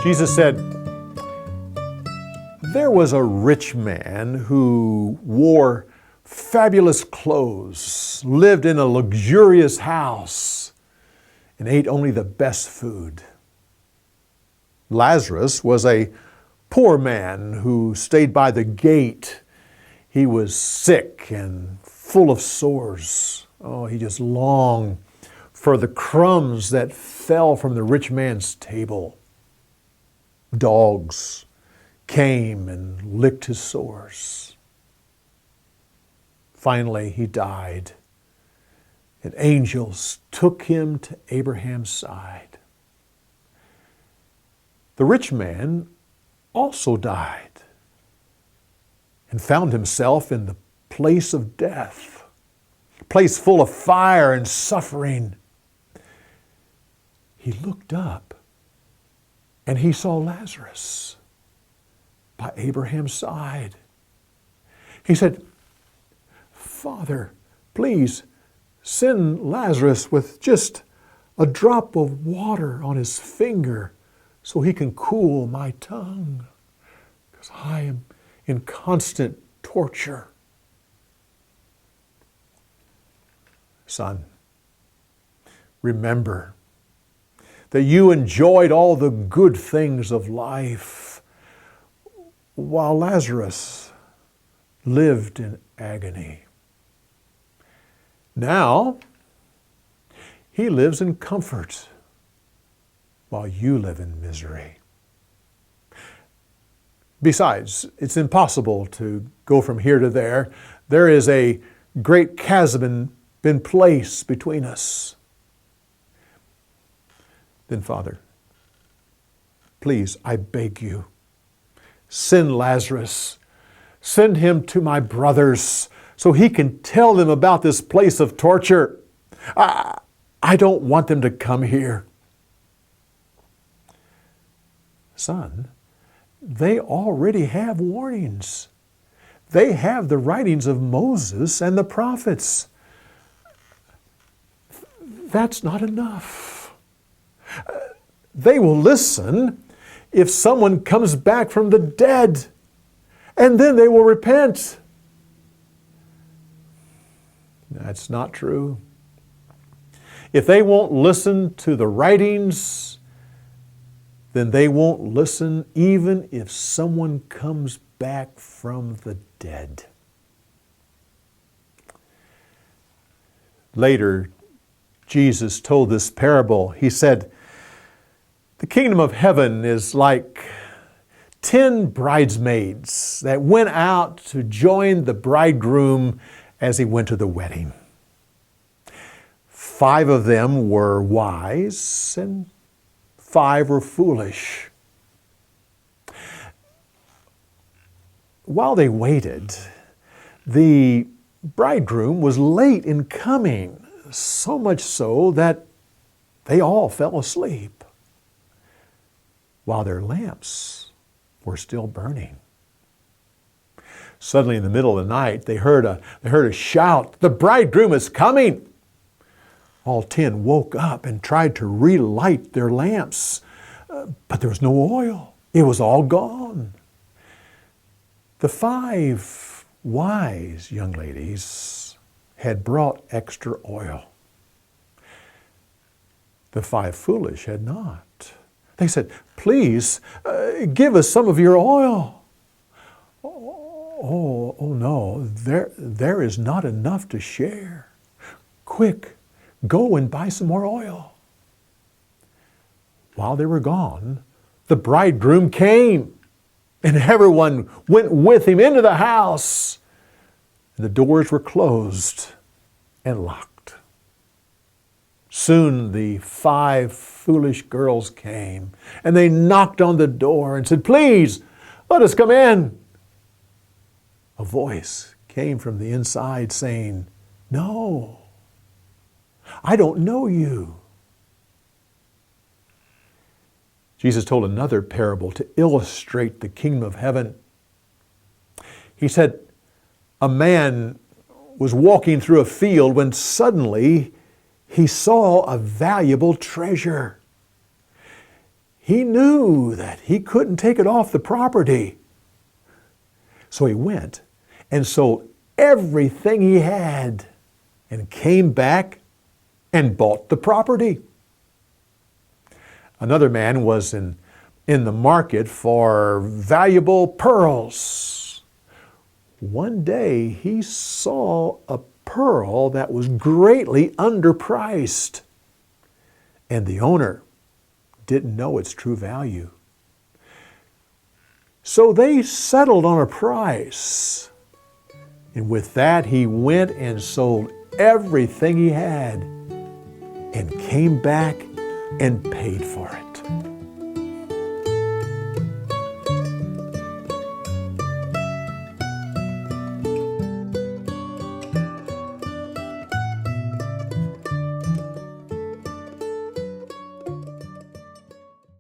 Jesus said, there was a rich man who wore fabulous clothes, lived in a luxurious house, and ate only the best food. Lazarus was a poor man who stayed by the gate. He was sick and full of sores. Oh, he just longed for the crumbs that fell from the rich man's table. Dogs came and licked his sores. Finally, he died, and angels took him to Abraham's side. The rich man also died and found himself in the place of death, a place full of fire and suffering. He looked up and he saw Lazarus by Abraham's side. He said, Father, please send Lazarus with just a drop of water on his finger so he can cool my tongue, because I am in constant torture. Son, remember that you enjoyed all the good things of life while Lazarus lived in agony. Now, he lives in comfort while you live in misery. Besides, it's impossible to go from here to there. There is a great chasm been placed between us. Then, Father, please, I beg you, send Lazarus. Send him to my brothers so he can tell them about this place of torture. I don't want them to come here. Son, they already have warnings. They have the writings of Moses and the prophets. That's not enough. They will listen if someone comes back from the dead, and then they will repent. That's not true. If they won't listen to the writings, then they won't listen even if someone comes back from the dead. Later, Jesus told this parable. He said, the kingdom of heaven is like 10 bridesmaids that went out to join the bridegroom as he went to the wedding. 5 of them were wise and 5 were foolish. While they waited, the bridegroom was late in coming, so much so that they all fell asleep while their lamps were still burning. Suddenly in the middle of the night, they heard a shout, "The bridegroom is coming!" All 10 woke up and tried to relight their lamps, but there was no oil. It was all gone. The 5 wise young ladies had brought extra oil. The 5 foolish had not. They said, "Please, give us some of your oil." Oh no, there is not enough to share. Quick, go and buy some more oil. While they were gone, the bridegroom came, and everyone went with him into the house. The doors were closed and locked. Soon the 5 foolish girls came, and they knocked on the door and said, "Please, let us come in." A voice came from the inside saying, "No, I don't know you." Jesus told another parable to illustrate the kingdom of heaven. He said, a man was walking through a field when suddenly he saw a valuable treasure. he knew that he couldn't take it off the property. So he went and sold everything he had and came back and bought the property. Another man was in the market for valuable pearls. One day he saw a pearl that was greatly underpriced, and the owner didn't know its true value. So they settled on a price, and with that he went and sold everything he had and came back and paid for it.